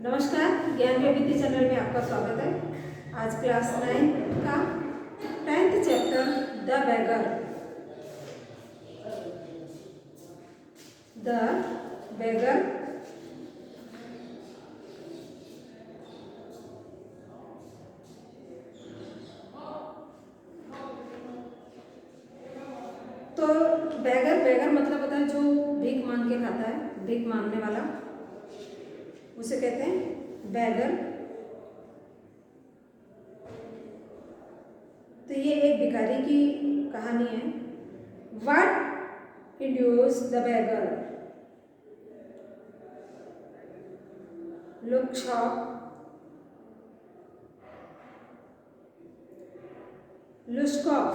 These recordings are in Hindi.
नमस्कार, ज्ञान विद्या चैनल में आपका स्वागत है। आज क्लास 9 का 10th chapter the beggar. The beggar तो बेगर मतलब होता है जो भीख मांग के खाता है, भीख मांगने वाला, उसे कहते हैं बेगर। तो ये एक भिखारी की कहानी है। What induce the beggar? Look shop, Lushkov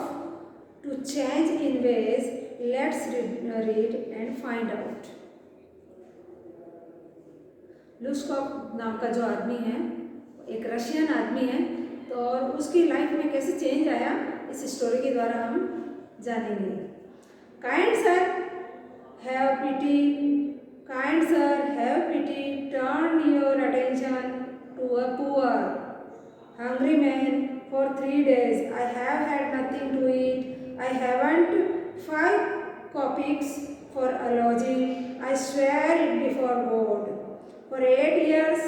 to change in ways. Let's read and find out. लुश्कॉव नाम का जो आदमी है, एक रशियन आदमी है, तो और उसकी लाइफ में कैसे चेंज आया इस स्टोरी के द्वारा हम जानेंगे। Kind sir have pity, kind sir have pity, turn your attention to a poor hungry man. For 3 days I have had nothing to eat. I haven't 5 kopecks for a lodging. I swear it before God. For 8 years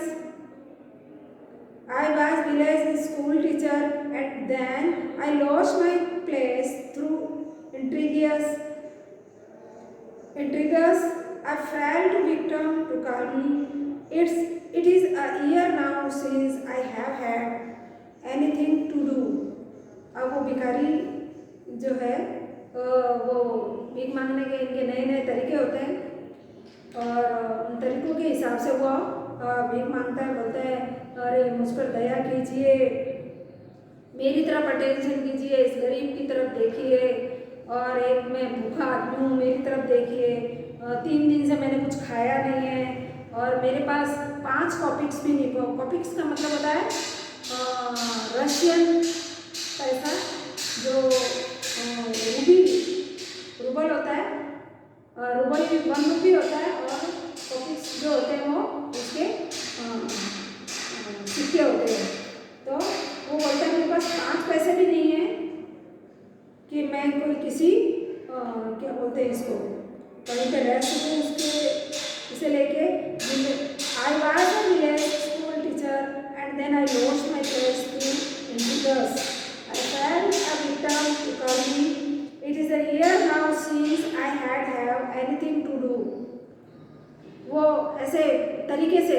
I was village school teacher, and then I lost my place through intrigues. I fell victim to calumny. It is a year now since I have had anything to do. अब वो भिखारी जो है वो भीख मांगने के इनके नए नए तरीके होते हैं, और उन तरीकों के हिसाब से वो भीख मांगता है। बोलता है, अरे मुझ पर दया कीजिए, मेरी तरफ अटेंशन कीजिए, इस गरीब की तरफ देखिए, और एक मैं भूखा आदमी हूँ, मेरी तरफ देखिए, 3 दिन से मैंने कुछ खाया नहीं है, और मेरे पास 5 कॉपिक्स भी नहीं। कॉपिक्स का मतलब होता है रशियन पैसा, जो रूबल होता है, रूबल 1 रुपये होता है, और कॉपिक्स जो होते हैं वो उसके सिक्के होते हैं। तो वो बोलता है, मेरे पास 5 पैसे भी नहीं है कि मैं कोई किसी क्या बोलते हैं इसको, कहीं पे रह सकूँ, उसके इसे लेके। I was a village school teacher and then I lost my place to intrigues. I fell a victim to calumny. It is a year now since I have anything to do. वो ऐसे तरीके से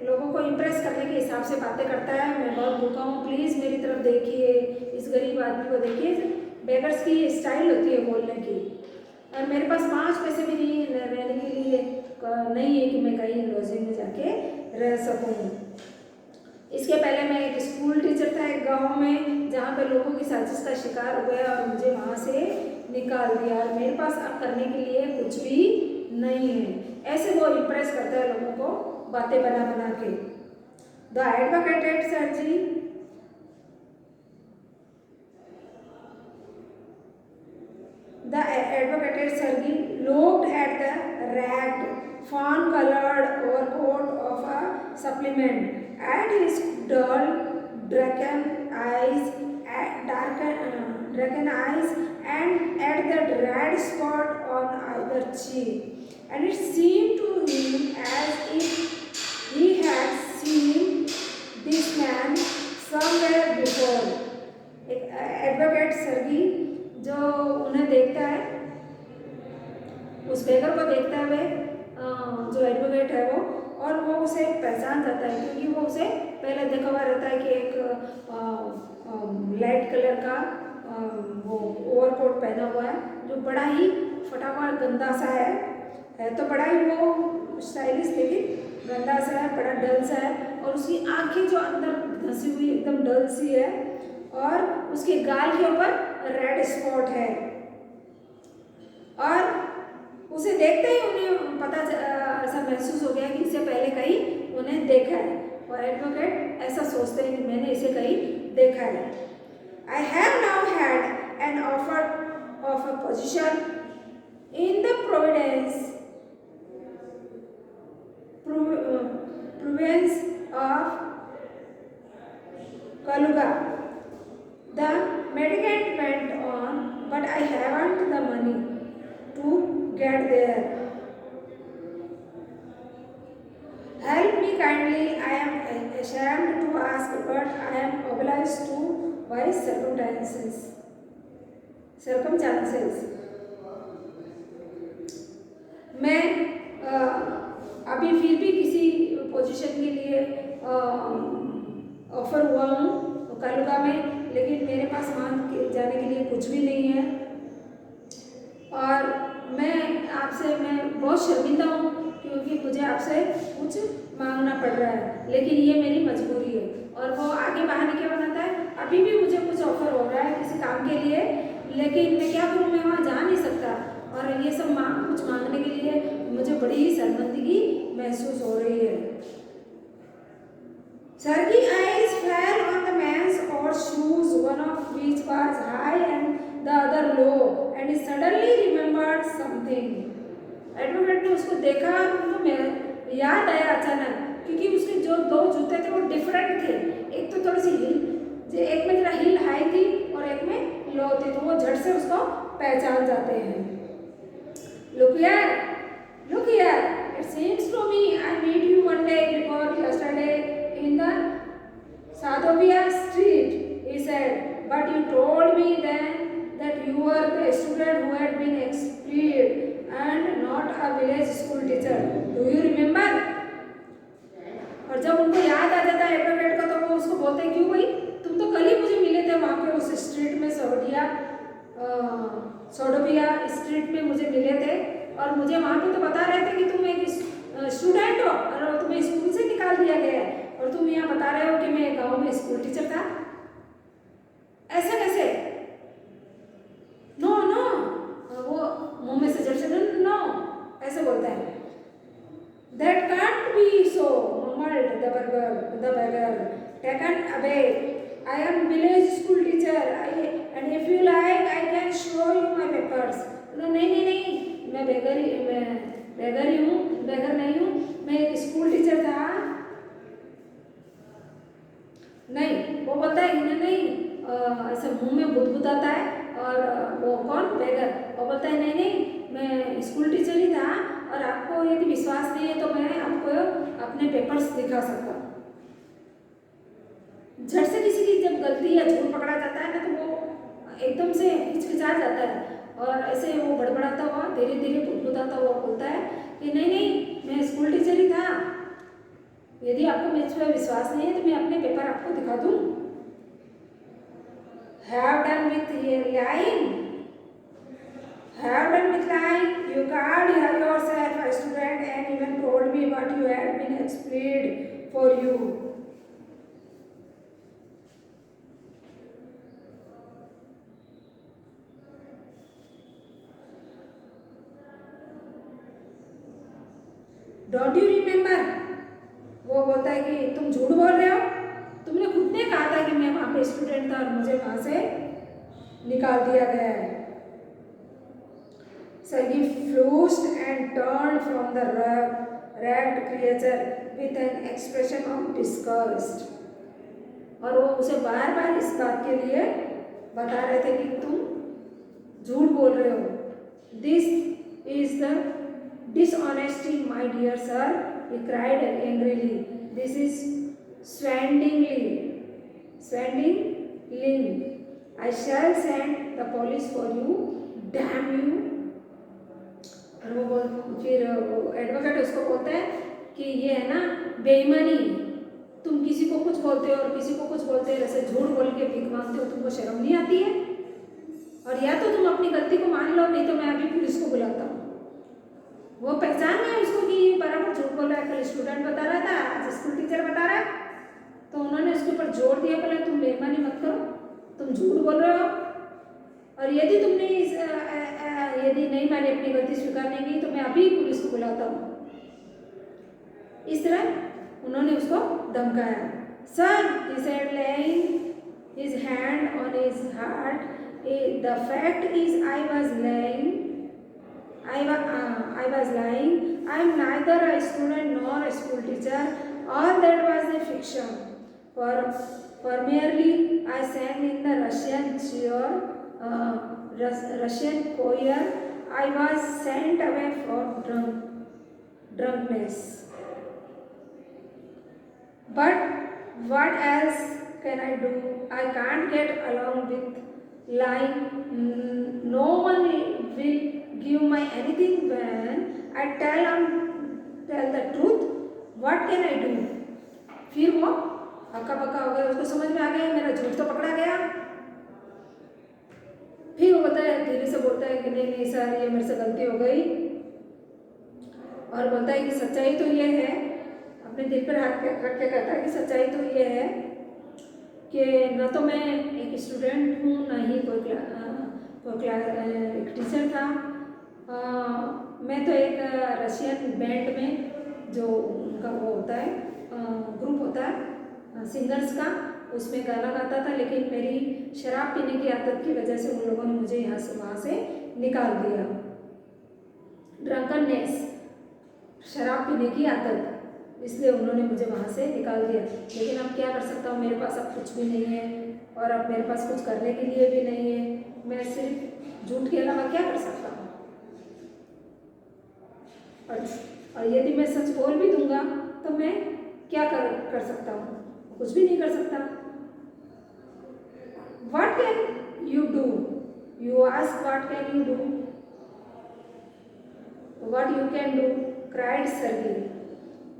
लोगों को इम्प्रेस करने के हिसाब से बातें करता है। मैं बहुत भूखा हूँ, प्लीज़ मेरी तरफ देखिए, इस गरीब आदमी को देखिए। बेगर्स की स्टाइल होती है बोलने की। और मेरे पास 5 पैसे भी नहीं रहने के लिए नहीं है कि मैं कहीं लॉजिंग में जाके रह सकूँ। इसके पहले मैं एक स्कूल टीचर था एक गांव में, जहाँ पे लोगों की साजिश का शिकार हो गया और मुझे वहाँ से निकाल दिया। मेरे पास अब करने के लिए कुछ भी नहीं है। ऐसे वो इम्प्रेस करता है लोगों को बातें बना बना के। The advocated Sergei, the advocated Sergei looked at the ragged, fawn-colored overcoat of a supplement, at his dull, drunken eyes, and at the red spot on either cheek, and it seemed to him as if he had seen this man somewhere before. एक एडवोकेट सर्गी जो उन्हें देखता है, उस बेगर को देखता है जो एडवोकेट है वो, और वो उसे पहचान जाता है, क्योंकि वो उसे पहले देखा हुआ रहता है कि एक लाइट कलर का वो ओवरकोट पहना हुआ है, जो बड़ा ही फटा हुआ गंदा सा है तो बड़ा ही वो स्टाइलिश, लेकिन गंदा सा है, बड़ा डल सा है, और उसकी आंखें जो अंदर धंसी हुई एकदम डल सी है, और उसके गाल के ऊपर रेड स्पॉट है। और उसे देखते ही उन्हें पता ऐसा महसूस हो गया कि इससे पहले कहीं उन्हें देखा है, और एडवोकेट ऐसा सोचते हैं कि मैंने इसे कहीं देखा है। I have now had an offer of a position in the Providence get there. Help me kindly. I am ashamed to ask, but I am obliged to by circumstances. मैं अभी फिर भी किसी पोजीशन के लिए ऑफर हुआ हूँ कलुगा में, लेकिन मेरे पास जाने के लिए कुछ भी नहीं है और मैं बहुत शर्मिंदा हूँ क्योंकि मुझे आपसे कुछ मांगना पड़ रहा है, लेकिन ये मेरी मजबूरी है। और वो आगे बहाने क्या बनाता है, अभी भी मुझे कुछ ऑफर हो रहा है किसी काम के लिए, लेकिन मैं क्या करूँ, मैं वहाँ जा नहीं सकता और ये सब कुछ मांगने के लिए मुझे बड़ी ही शर्मिंदगी महसूस हो रही है। Sergey's eyes fell on the man's odd shoes, one of which was high and the other low, and he suddenly remembered something. Advocate ने उसको देखा, उनको याद आया अचानक, क्योंकि उसके जो दो जूते थे वो डिफरेंट थे। एक तो थोड़ी सी हिल, एक में जरा हिल हाई थी और एक में लो थी, तो वो झट से उसको पहचान जाते हैं। Look here, it seems to me I met you one day before yesterday in the Sadovia street, he said, but you told me then that you were the student who had been expelled and not a village school teacher. Do you remember? और जब उनको याद आ जाता है एडवोकेट का, तो वो उसको बोलते हैं, क्यों भाई, तुम तो कल ही मुझे मिले थे वहाँ पे उस स्ट्रीट में, सोडोविया स्ट्रीट में मुझे मिले थे और मुझे वहाँ पे तो बता रहे थे कि तुम एक स्टूडेंट हो और तुम्हें स्कूल से निकाल दिया गया है, और तुम यहाँ बता रहे हो कि मैं गाँव में स्कूल टीचर था। ऐसे कैसे? नो नो, वो मुंह में से जड़ से नो ऐसे बोलता है। That can't be so, mumbled the beggar, taken aback. I am village school teacher, and if you like, I can show you my papers. नहीं, मैं बेगर नहीं हूँ, मैं एक स्कूल टीचर था। नहीं, वो बोलता है नहीं, ऐसे मुंह में बुदबुदाता है, और वो कौन, बेगर, वो बोलता है नहीं, मैं स्कूल टीचर ही था, और आपको यदि विश्वास नहीं है तो मैं आपको अपने पेपर्स दिखा सकता हूँ। झट से किसी की जब गलती या झूठ पकड़ा जाता है ना, तो वो एकदम से हिचकिचा जाता है और ऐसे वो बड़बड़ाता हुआ, धीरे धीरे बुदबुदाता हुआ बोलता है कि नहीं, मैं स्कूल टीचर ही था, यदि आपको मुझ पर विश्वास नहीं है तो मैं अपने पेपर आपको दिखा दूँ। Have done with lying. You called yourself a student and even told me what you had been expelled for you. Don't you remember? वो बोलता है कि तुम झूठ बोल रहे हो, तुमने खुद ने कहा था कि मैं वहाँ पे स्टूडेंट था और मुझे वहाँ से निकाल दिया गया है। Sergey flushed and turned from the ragged creature with an expression of disgust. और वो उसे बार बार इस बात के लिए बता रहे थे कि तुम झूठ बोल रहे हो। This is the dishonesty, my dear sir, he cried angrily. This is swindling. I shall send the police for you, damn you. और वो फिर एडवोकेट उसको बोलता है कि ये है ना बेईमानी, तुम किसी को कुछ बोलते हो और किसी को कुछ बोलते हो, ऐसे झूठ बोल के भीख मांगते हो, तुमको शर्म नहीं आती है? और या तो तुम अपनी गलती को मान लो, नहीं तो मैं अभी पुलिस को बुलाता हूँ। वो पहचान है उसको कि बराबर झूठ बोल रहा है, कल स्टूडेंट बता रहा था, आज स्कूल टीचर बता रहा है, तो उन्होंने उसके ऊपर जोर दिया, बोला तुम बेईमानी मत करो, तुम झूठ बोल रहे हो, और यदि तुमने यदि नहीं मानी, अपनी गलती स्वीकार नहीं की, तो मैं अभी पुलिस को बुलाता हूँ। इस तरह उन्होंने उसको धमकाया। Sir, he said, laying his hand on his heart, the fact is I was lying. I am neither a student nor a school teacher. All that was a fiction. For merely I sang in the Russian choir. I was sent away for drunkenness. But what else can I do? I can't get along with lying. No one will give me anything when I tell the truth. What can I do? फिर वो हक्का बक्का हो गया, उसको समझ में आ गया मेरा झूठ तो पकड़ा गया। फिर वो बोलता है, धीरे से बोलता है कि नहीं नहीं सर, ये मेरे से गलती हो गई, और बोलता है कि सच्चाई तो ये है, अपने दिल पर हाथ रख के कहता है कि सच्चाई तो ये है कि न तो मैं एक स्टूडेंट हूँ, ना ही कोई एक टीचर था। मैं तो एक रशियन बैंड में, जो उनका वो होता है ग्रुप होता है सिंगर्स का, उसमें गाना गाता था, लेकिन मेरी शराब पीने की आदत की वजह से उन लोगों ने मुझे यहाँ से वहाँ से निकाल दिया। ड्रंकननेस, शराब पीने की आदत, इसलिए उन्होंने मुझे वहाँ से निकाल दिया। लेकिन अब क्या कर सकता हूँ, मेरे पास अब कुछ भी नहीं है, और अब मेरे पास कुछ करने के लिए भी नहीं है। मैं सिर्फ झूठ के अलावा क्या कर सकता हूँ? और यदि मैं सच बोल भी दूंगा तो मैं क्या कर सकता हूँ? कुछ भी नहीं कर सकता। What can you do? You ask what can you do? What you can do? Cried Sergey,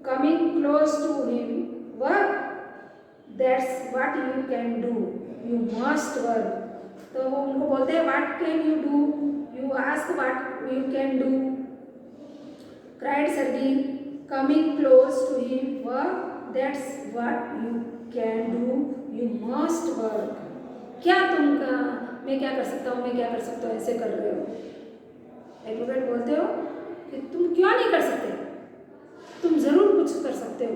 coming close to him. Work. That's what you can do. You must work. तो वो उनको बोलते हैं what can you do? You ask what you can do. Cried Sergey, coming close to him. Work. That's what you can do. You must work. क्या तुम का मैं क्या कर सकता हूँ, मैं क्या कर सकता हूँ, ऐसे कर रहे हो? एडवोकेट बोलते हो कि तुम क्यों नहीं कर सकते? तुम जरूर कुछ कर सकते हो,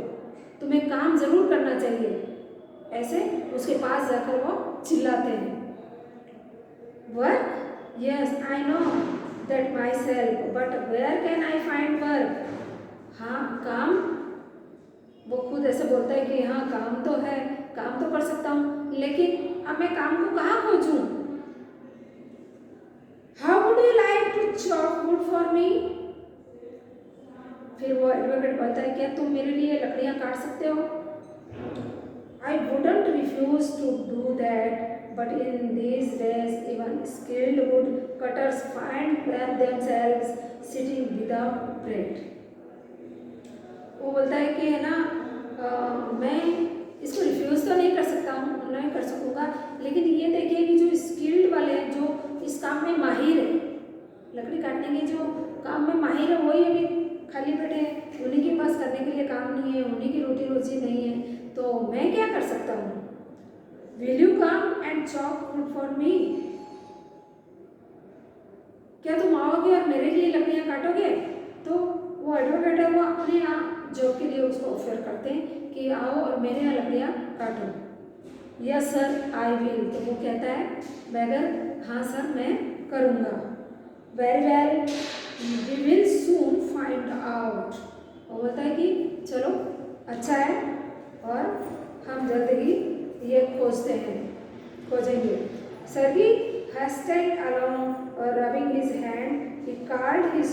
तुम्हें काम जरूर करना चाहिए। ऐसे उसके पास जाकर वो चिल्लाते हैं। Work? Yes I know that myself, but where can I find work? हाँ काम, वो खुद ऐसे बोलता है कि हाँ काम तो है, काम तो कर सकता हूँ, लेकिन अब मैं काम को कहाँ खोजूं? How would you like to chop wood for me? फिर वो एडवोकेट बोलता है, क्या तुम मेरे लिए लकड़ियाँ काट सकते हो? I wouldn't refuse to do that, but in these days even skilled wood cutters find themselves sitting without bread. वो बोलता है कि है ना, मैं इसको रिफ्यूज़ तो नहीं कर सकता हूँ, नहीं कर सकूँगा, लेकिन ये देखिए कि जो स्किल्ड वाले हैं, जो इस काम में माहिर है, लकड़ी काटने के जो काम में माहिर है, वही अभी खाली बैठे हैं, उन्हीं के पास करने के लिए काम नहीं है, उन्हीं की रोटी रोजी नहीं है, तो मैं क्या कर सकता हूँ? Will you come and chop wood for me? क्या तुम आओगे और मेरे लिए लकड़ियाँ काटोगे? तो वो एडवोकेट है, वो अपने यहाँ जॉब के लिए उसको ऑफर करते हैं कि आओ और मेरे यहाँ लकड़ियाँ काटो। Yes sir I will. तो वो कहता है बैगर, हाँ सर मैं करूँगा। Very well we will soon find out. वो बोलता है कि चलो अच्छा है, और हम जल्द ही ये खोजेंगे। सर्गी hustled along, rubbing his hand, he called his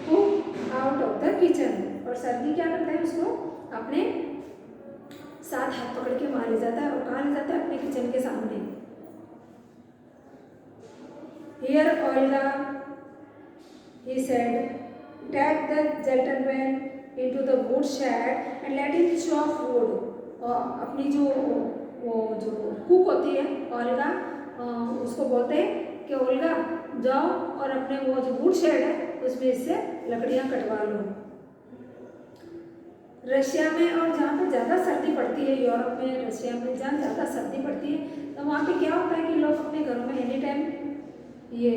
cook out of the kitchen. और सर्गी क्या करता है, उसको अपने साथ हाथ पकड़ के वहाँ ले जाता है, और कहाँ ले जाता है? अपने किचन के सामने। Here Olga, he said, take the gentleman into the wood shed and let him chop wood. और अपनी जो कुक होती है ओल्गा, उसको बोलते हैं कि ओल्गा जाओ और अपने वो जो वुड शेड है उसमें इससे लकड़ियाँ कटवा लो। रशिया में, और जहाँ पे ज़्यादा सर्दी पड़ती है, यूरोप में, रशिया में जहाँ ज़्यादा सर्दी पड़ती है, तो वहाँ पे क्या होता है कि लोग अपने घरों में एनी टाइम ये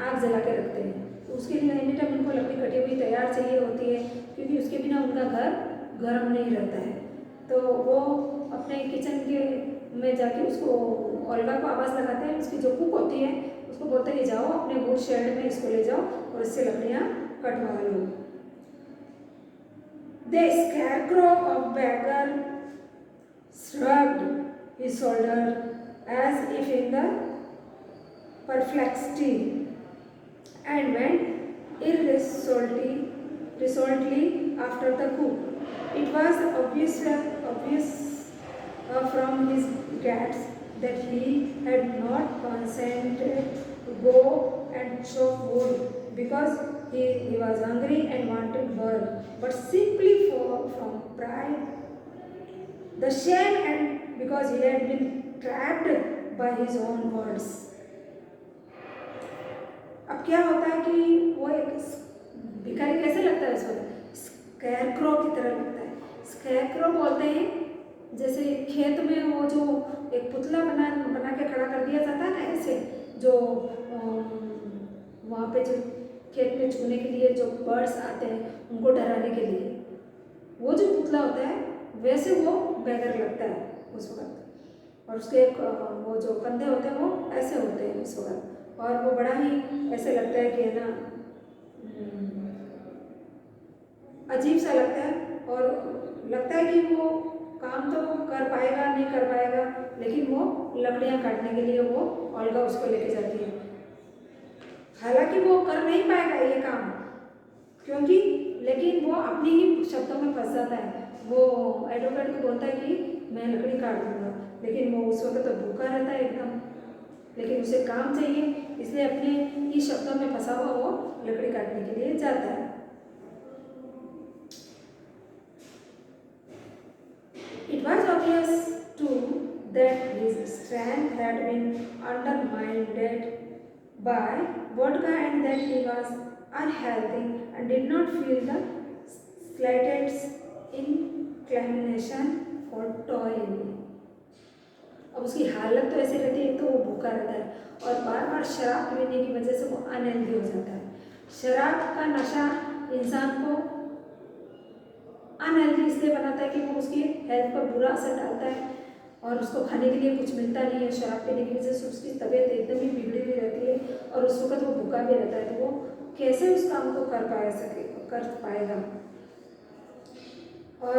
आग जला के रखते हैं। तो उसके लिए एनी टाइम उनको लकड़ी कटी हुई तैयार चाहिए होती है, क्योंकि उसके बिना उनका घर गर्म नहीं रहता है। तो वो अपने किचन के में जाके उसको ओल्गा को आवाज़ लगाते हैं, उसकी जो कुक होती है उसको बोलते हैं जाओ अपने वुड शेड में इसको ले जाओ और इससे लकड़ियाँ कटवा लो। The scarecrow of beggar shrugged his shoulder as if in the perplexity. and went irresolutely after the cook. It was obvious from his gaits that he had not consented to go and chop wood because he was hungry and wanted work, but simply from pride, the shame, and because he had been trapped by his own words. अब क्या होता है कि वो एक भिखारी कैसे लगता है उसको, स्कैरक्रो की तरह लगता है। स्कैरक्रो बोलते हैं जैसे खेत में वो जो एक पुतला बना के खड़ा कर दिया जाता है ना, ऐसे जो वहाँ पे जो खेत में छूने के लिए जो बर्ड्स आते हैं उनको डराने के लिए वो जो पुतला होता है, वैसे वो बैगर लगता है उस वक्त। और उसके वो जो कंधे होते हैं वो ऐसे होते हैं उस वक्त, और वो बड़ा ही ऐसे लगता है कि है ना, अजीब सा लगता है। और लगता है कि वो काम तो कर पाएगा नहीं कर पाएगा, लेकिन वो लकड़ियाँ काटने के लिए वो ओल्गा उसको लेके जाती है। हालांकि वो कर नहीं पाएगा ये काम, क्योंकि लेकिन वो अपनी ही शब्दों में फंस जाता है। वो एडवोकेट को बोलता है कि मैं लकड़ी काट दूँगा, लेकिन वो उस वक्त तो भूखा रहता है एकदम, लेकिन उसे काम चाहिए, इसलिए अपने ही शब्दों में फंसा हुआ वो लकड़ी काटने के लिए जाता है। It was obvious too that his strength had been undermined by vodka and that he was unhealthy and did not feel the slightest inclination for toil. अब उसकी हालत तो ऐसी रहती है, तो वो भूखा रहता है और बार बार शराब पीने की वजह से वो अनहेल्दी हो जाता है। शराब का नशा इंसान को अनहेल्दी इसलिए बनाता है कि वो उसकी हेल्थ पर बुरा असर डालता है और उसको खाने के लिए कुछ मिलता नहीं है। शराब पीने की वजह से उसकी तबीयत एकदम ही बिगड़ी हुई रहती है और उस वक्त वो भूखा भी रहता है, तो वो कैसे उस काम को कर पाएगा। और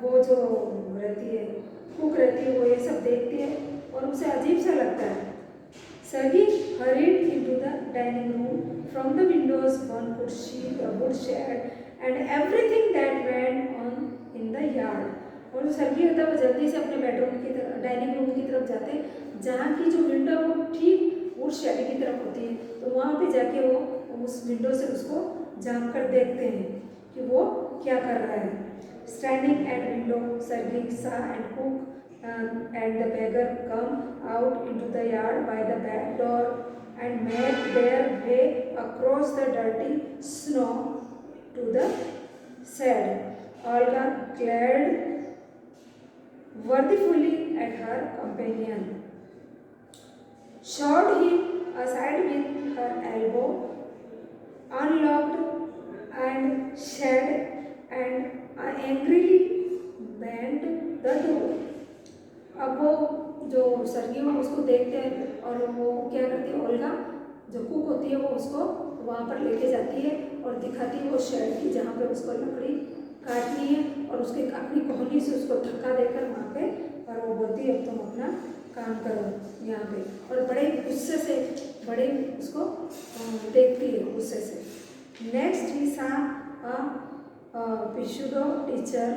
वो जो रहती है कुक रहती है, वो ये सब देखती है और उसे अजीब सा लगता है। Sergei hurried into the dining room. From the windows one could see a wood shed and everything that went on in the yard. और जो सर्गी होता है वो जल्दी से अपने बेडरूम की तरफ, डाइनिंग रूम की तरफ जाते हैं, जहाँ की जो विंडो वो ठीक वुड शेड की तरफ होती है। तो वहाँ पे जाके वो उस विंडो से उसको झाँक कर देखते हैं कि वो क्या कर रहा है। Standing at window, Sergei saw and cook and the beggar come out into the yard by the back door and make their way across the dirty snow to the shed. Olga glared worthily at her companion, shoved him aside with her elbow, unlocked and shut and angrily banged the door. अब वो जो सर्गी वो उसको देखते हैं और वो क्या करती है, ओल्गा जो कुक होती है वो उसको वहाँ पर लेके जाती है और दिखाती है वो शेड की, जहाँ पे उसको लकड़ी काटनी है, और उसके अपनी कोहनी से उसको धक्का देकर वहाँ पे, और वो बोलती है अब तुम अपना काम करो यहाँ पे, और बड़े गुस्से से बड़े उसको देखती है गुस्से से। नेक्स्ट ही सा पिशुडो teacher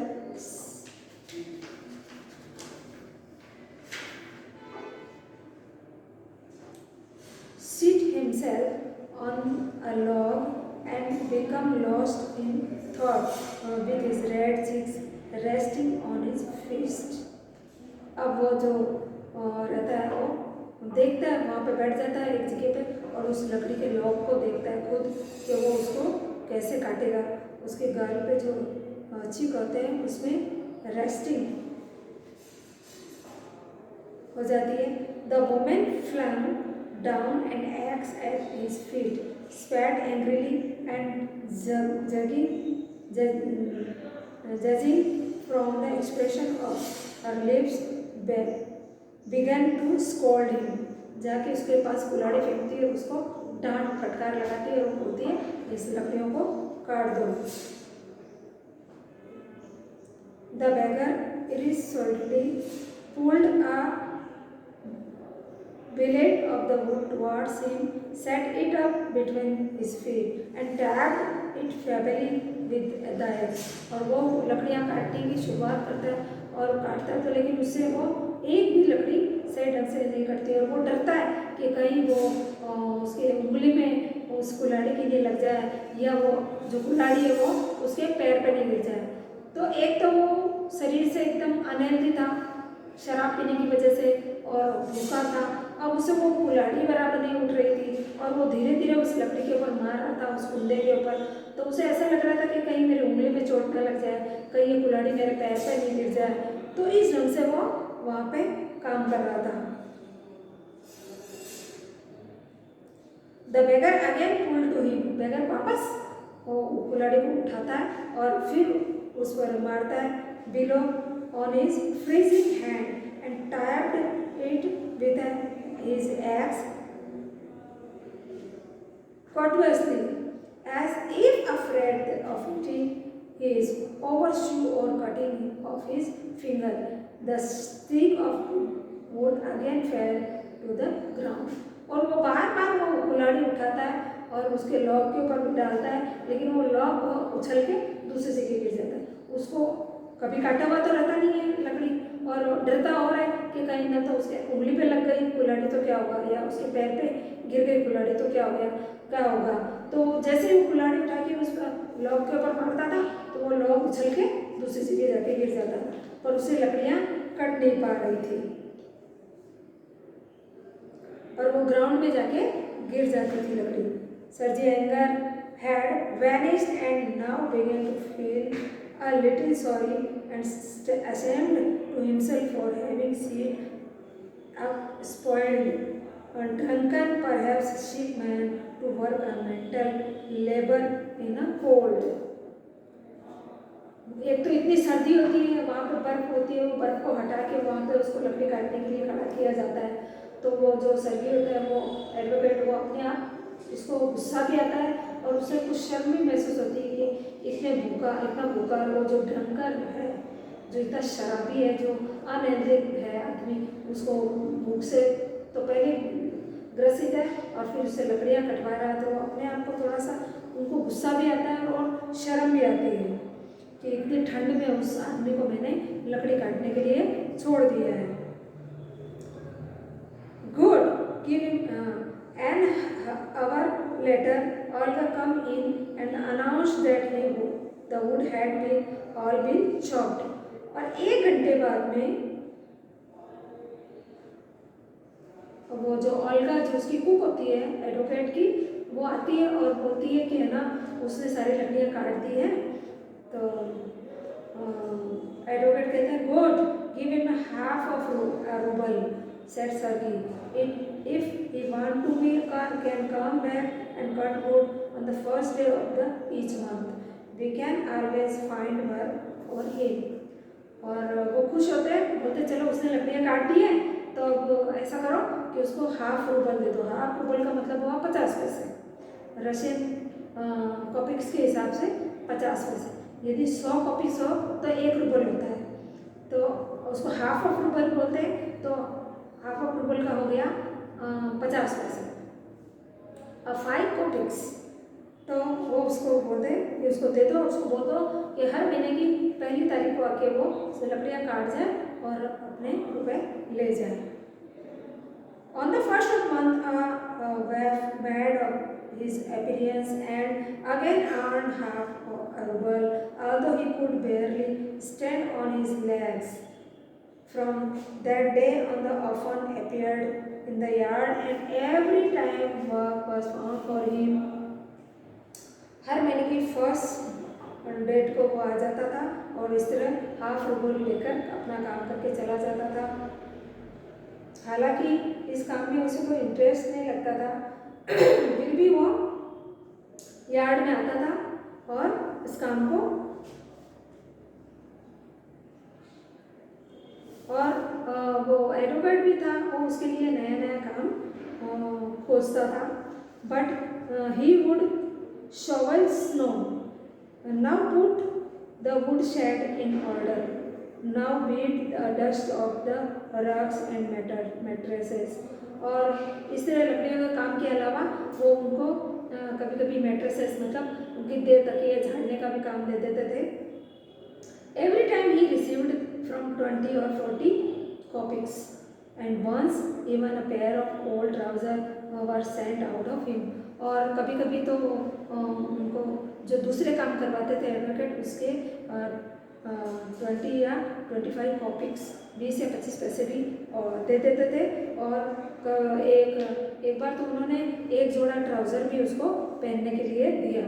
sit himself on a log and become lost in thought with his red cheeks resting on his fist. अब वो जो रहता है वो देखता है, वहाँ पे बैठ जाता है एक जगह पे और उस लकड़ी के लॉग को देखता है खुद कि वो उसको कैसे काटेगा। उसके गाल पे जो चीक होते हैं उसमें रेस्टिंग हो जाती है। The woman flung down an axe at his feet, spat angrily, and judging from the expression of her lips, began to scold him. जाके उसके पास कुल्हाड़ी फेंकती है और उसको डांट फटकार लगाती है और बोलती है इस लकड़ियों को काट दो। The beggar irresolutely pulled a billet of the wood towards him set it up between his feet and tapped it feebly with the axe. और वो लकड़ियाँ काटने की शुरुआत करता है और काटता है, तो लेकिन उससे वो एक भी लकड़ी सही ढंग से नहीं कटती और वो डरता है कि कहीं वो उसके उंगली में उस कुल्हाड़ी के लिए लग जाए या वो जो कुल्हाड़ी है वो उसके पैर पे नहीं गिर जाए। तो एक तो वो शरीर से एकदम अनहेल्दी था शराब पीने की वजह से और भूखा था, अब उसे वो कुल्हाड़ी बराबर नहीं उठ रही थी और वो धीरे धीरे उस लकड़ी के ऊपर मार रहा था, उस कुंडे के ऊपर। तो उसे ऐसा लग रहा था कि कहीं मेरे उंगली में चोट न लग जाए, कहीं ये कुल्हाड़ी मेरे पैर पे नहीं गिर जाए। तो इस ढंग से वो वहाँ पे काम कर रहा था। The beggar again pull to him, beggar वापस वो कुल्हाड़ी को उठाता है और फिर उस पर मारता है। Below on his freezing hand and typed it with his ex courteously, as if afraid of eating his overshoe or cutting off his finger. The stick of wood again fell to the ground. और वो बार बार वो कुल्हाड़ी उठाता है और उसके लॉक के ऊपर डालता है, लेकिन वो लॉक उछल के दूसरे जगह गिर जाता है। उसको कभी काटा हुआ तो रहता नहीं है लकड़ी और डरता और है कि कहीं ना तो उसके उंगली पे लग गई कुल्हाड़ी तो क्या होगा, या उसके पैर पे गिर गई कुल्हाड़ी तो क्या हो गया, क्या होगा। तो जैसे ही वो कुल्हाड़ी उठा के उस लॉक के ऊपर मारता था तो वो लॉक उछल के दूसरी जगह जाके गिर जाता था, पर उसे लकड़ियाँ कट नहीं पा रही थी और वो ग्राउंड में जाके गिर जाती थी लकड़ी। सर्जी anger had vanished and now began to feel a little sorry and ashamed to himself for having seen a spoiled, a drunken, perhaps shipman to work a mental labor in a cold. एक तो इतनी सर्दी होती है, वहाँ पर बर्फ होती है, वो बर्फ को हटा के वहाँ पे उसको लकड़ी काटने के लिए खड़ा किया जाता है। तो वो जो सर्दी होता है वो एडवोकेट वो अपने आप इसको गुस्सा भी आता है और उसे कुछ शर्म भी महसूस होती है कि इतना भूखा वो जो ड्रंकर है, जो इतना शराबी है, जो अनहेल्दी है आदमी, उसको भूख से तो पहले ग्रसित है और फिर उससे लकड़ियाँ कटवा रहा है। तो अपने आप को थोड़ा सा उनको गुस्सा भी आता है और शर्म भी आती है कि इतनी ठंड में उस आदमी को मैंने लकड़ी काटने के लिए छोड़ दिया है। Good give an hour later, Olga come in and announced that the wood had all been chopped. और 1 घंटे बाद में वो जो ओल्गा जो उसकी कुक होती है एडवोकेट की, वो आती है और बोलती है कि है ना उसने सारी लकड़ियाँ काट दी हैं। तो एडवोकेट कहते हैं good give him half of rouble said Sergey. If he want to be can come back and cut wood on the first day of each month. We can always find work for him. और वो खुश होते हैं, बोलते चलो उसने लकड़ियाँ काट दी हैं तो अब ऐसा करो कि उसको हाफ रूबल दे दो। हाफ रूबल का मतलब हुआ 50 पैसे, रशियन कॉपिक्स के हिसाब से 50 पैसे। यदि 100 कॉपिक्स हो तो 1 रूबल होता है, तो उसको हाफ ऑफ रूबल बोलते हैं। तो हाफ ऑफ रूबल का हो गया 50 पैसे। अब 5 कॉपिक्स तो वो उसको बोलते हैं कि उसको दे दो, उसको बोल दो कि हर महीने की पहली तारीख को आके वो लकड़ियाँ काट जाए और अपने रुपए ले जाए। On the first of month, wife made of his appearance and again earned half a ruble, although he could barely stand on his legs. From that day on, the often appeared in the yard, and every time work was found for him. हर महीने की फर्स्ट डेट को वो आ जाता था और इस तरह हाफ रूबल लेकर अपना काम करके चला जाता था। हालांकि इस काम में उसे कोई इंटरेस्ट नहीं लगता था, फिर भी वो यार्ड में आता था और इस काम को और वो एडवोकेट भी था, वो उसके लिए नया नया काम खोजता था। But he would shovel snow, now put the wood shed in order, now beat the dust of the rugs and mattresses, और इस तरह लकड़ियों के काम के अलावा वो उनको कभी कभी मैट्रेसेस मतलब उनकी देर तकिए झाड़ने का भी काम दे देते थे। Every time he received from 20 or 40 copies, and once even a pair of old trousers were sent out of him. और कभी कभी तो उनको जो दूसरे काम करवाते थे एडवोकेट उसके 20 या 25 कॉपीज 20 या 25 पैसे भी दे देते थे। और एक बार तो उन्होंने एक जोड़ा ट्राउज़र भी उसको पहनने के लिए दिया।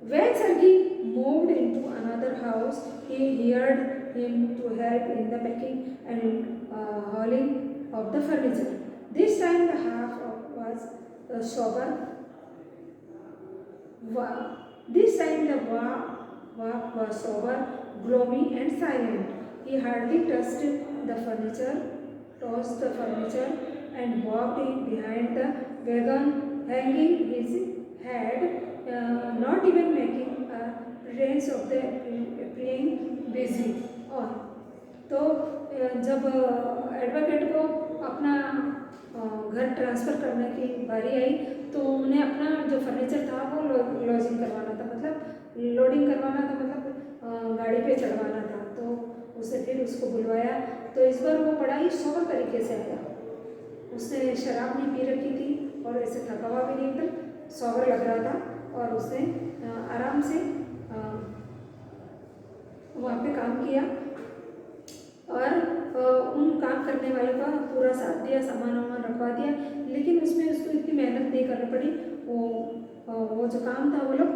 When Sergei moved into another house, he hired him to help in the packing and hauling of the furniture. This time the half was sober. This time the walk was sober, gloomy and silent. He hardly touched the furniture, and walked in behind the wagon, hanging his head, not even making a pretense of being busy. और तो जब एडवोकेट को अपना घर ट्रांसफ़र करने की बारी आई तो उन्हें अपना जो फर्नीचर था वो लॉजिंग करवाना था, मतलब लोडिंग करवाना था, मतलब गाड़ी पे चढ़वाना था। तो उसे फिर उसको बुलवाया। तो इस बार वो बड़ा ही सोबर तरीके से आया। उसने शराब नहीं पी रखी थी और ऐसे थका हुआ भी नहीं, एकदम सोबर लग रहा था। और उसने आराम से वहाँ पे काम किया और उन काम करने वाले का पूरा साथ दिया, सामान वामान रखवा दिया। लेकिन उसमें उसको इतनी मेहनत नहीं करनी पड़ी। वो जो काम था वो लोग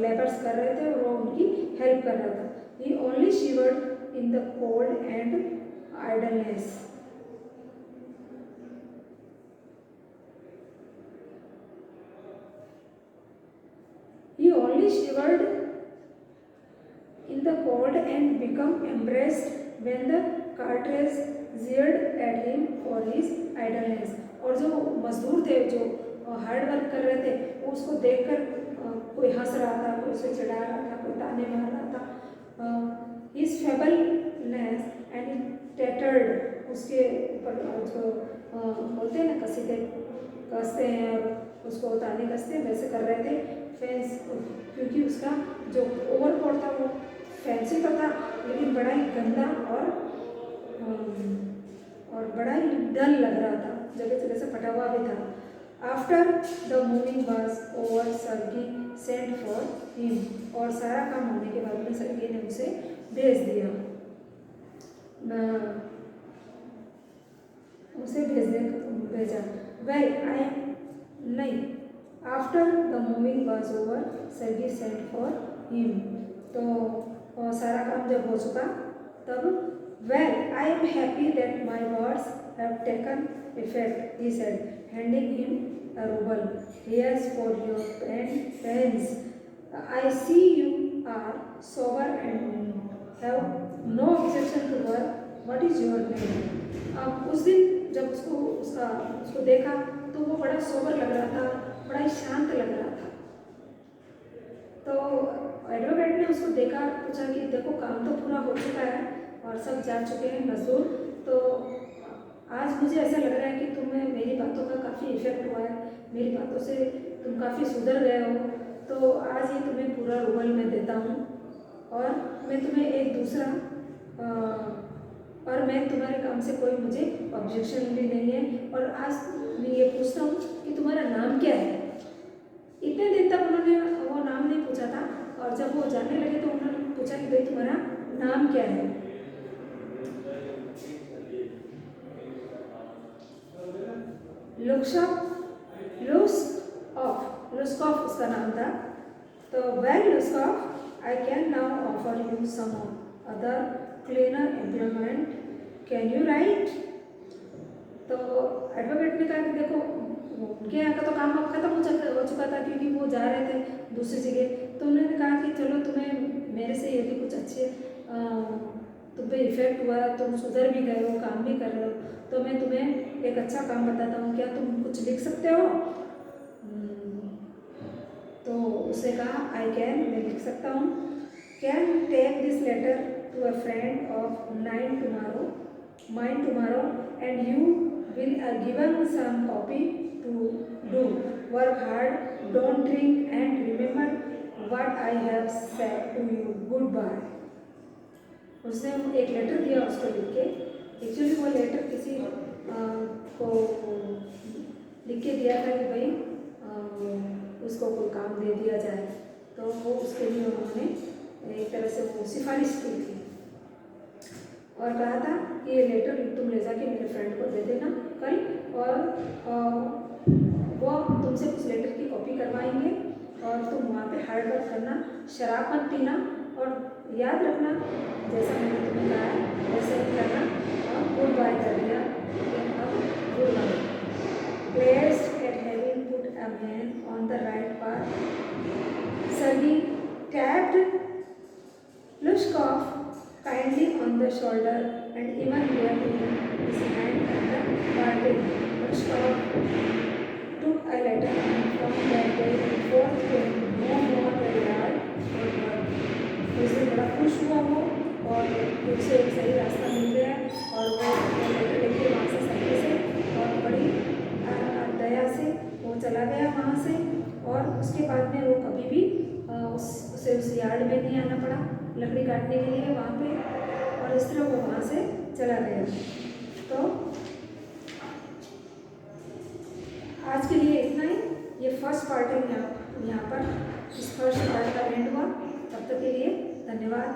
लेबर्स कर रहे थे और वो उनकी हेल्प कर रहा था। He only shivered in the cold and idleness. He only shivered in the cold and became embarrassed when the carters jeered at him for his idleness. और जो मजदूर थे जो हार्ड वर्क कर रहे थे वो उसको देखकर कोई हंस रहा था, कोई उसे चिढ़ा रहा था, कोई ताने मार रहा था। His feebleness and tattered, उसके ऊपर जो बोलते हैं ना कसते हैं और उसको ताने कसते हैं वैसे कर रहे थे फैंस, क्योंकि उसका जो ओवरकोट था वो फैंसी तो था लेकिन बड़ा ही गंदा और बड़ा ही डल लग रहा था, जगह जगह से फटा हुआ भी था। After the moving was over Sergei sent for him, और सारा काम होने के बाद में सर्गी ने उसे भेज दिया, उसे भेजा। वेल आई नहीं, after the moving was over Sergei sent for him, तो सारा काम जब हो चुका तब well I am happy that my words have taken effect, he said, handing him a ruble. Here's for your pens. I see you are sober and have no objection to work. What is your name? अब उस दिन जब उसको देखा तो वो बड़ा सोबर लग रहा था, बड़ा ही शांत लग रहा था। तो एडवोकेट ने उसको देखा, पूछा कि देखो काम तो पूरा हो चुका है और सब जा चुके हैं मजदूर, तो आज मुझे ऐसा लग रहा है कि तुम्हें मेरी बातों का काफ़ी इफेक्ट हुआ है, मेरी बातों से तुम काफ़ी सुधर गए हो, तो आज ये तुम्हें पूरा रूबल में देता हूँ और मैं तुम्हें एक दूसरा और मैं तुम्हारे काम से कोई मुझे ऑब्जेक्शन भी नहीं है। और आज मैं ये पूछता हूँ कि तुम्हारा नाम क्या है। इतने दिन तक उन्होंने वो नाम नहीं पूछा था और जब वो जानने लगे तो उन्होंने पूछा कि भाई तुम्हारा नाम क्या है। लुस्कॉफ उसका नाम था। तो well Luskoff, I can now offer you some other cleaner employment, can you write. तो एडवोकेट ने कहा कि देखो उनके यहाँ का तो काम अब खत्म हो चुका था क्योंकि वो जा रहे थे दूसरी जगह, तो उन्होंने कहा कि चलो तुम्हें मेरे से यदि कुछ अच्छे तुम पे इफेक्ट हुआ, तुम सुधर भी गए हो, काम भी कर रहे हो, तो मैं तुम्हें एक अच्छा काम बताता हूँ, क्या तुम कुछ लिख सकते हो। तो उसने कहा आई कैन, मैं लिख सकता हूँ। Can take this letter to a friend of mine tomorrow and you will given some copy to do. Work hard, don't drink, and remember what I have said to you. Goodbye. उसने एक लेटर दिया उसको लिख के. एक्चुअली वो लेटर किसी को लिख के दिया था कि भाई उसको कोई काम दे दिया जाए, तो वो उसके लिए उन्होंने एक तरह से वो सिफारिश की थी और कहा था कि ये लेटर तुम ले जाके मेरे फ्रेंड को दे देना कल, और वो तुमसे उस लेटर की कॉपी करवाएंगे और तुम वहाँ पे हार्ड वर्क करना, शराब मत पीना और याद रखना जैसा मैंने तुम्हें कहा है वैसे ही करना, और गुड बाय कर दिया. Goodbye. Pleased at having put a man on the right path, Sergei tapped Lushkov kindly on the shoulder and even gave him his hand at the parting. Lushkov took a letter and from that day forth came no more the yard or work. उससे बड़ा खुश हुआ वो और उसे एक सही रास्ता मिल गया और वो लेटर लेके वहाँ से सही से और बड़ी दया से वो चला गया वहाँ से, और उसके बाद में वो कभी भी उसे उस यार्ड में नहीं आना पड़ा लकड़ी काटने के लिए वहाँ पे, और इस तरह वो वहाँ से चला गया. तो आज के लिए इतना ही. ये फर्स्ट पार्ट है यहाँ पर इस फर्स्ट पार्ट का एंड हुआ. तब तक के लिए धन्यवाद.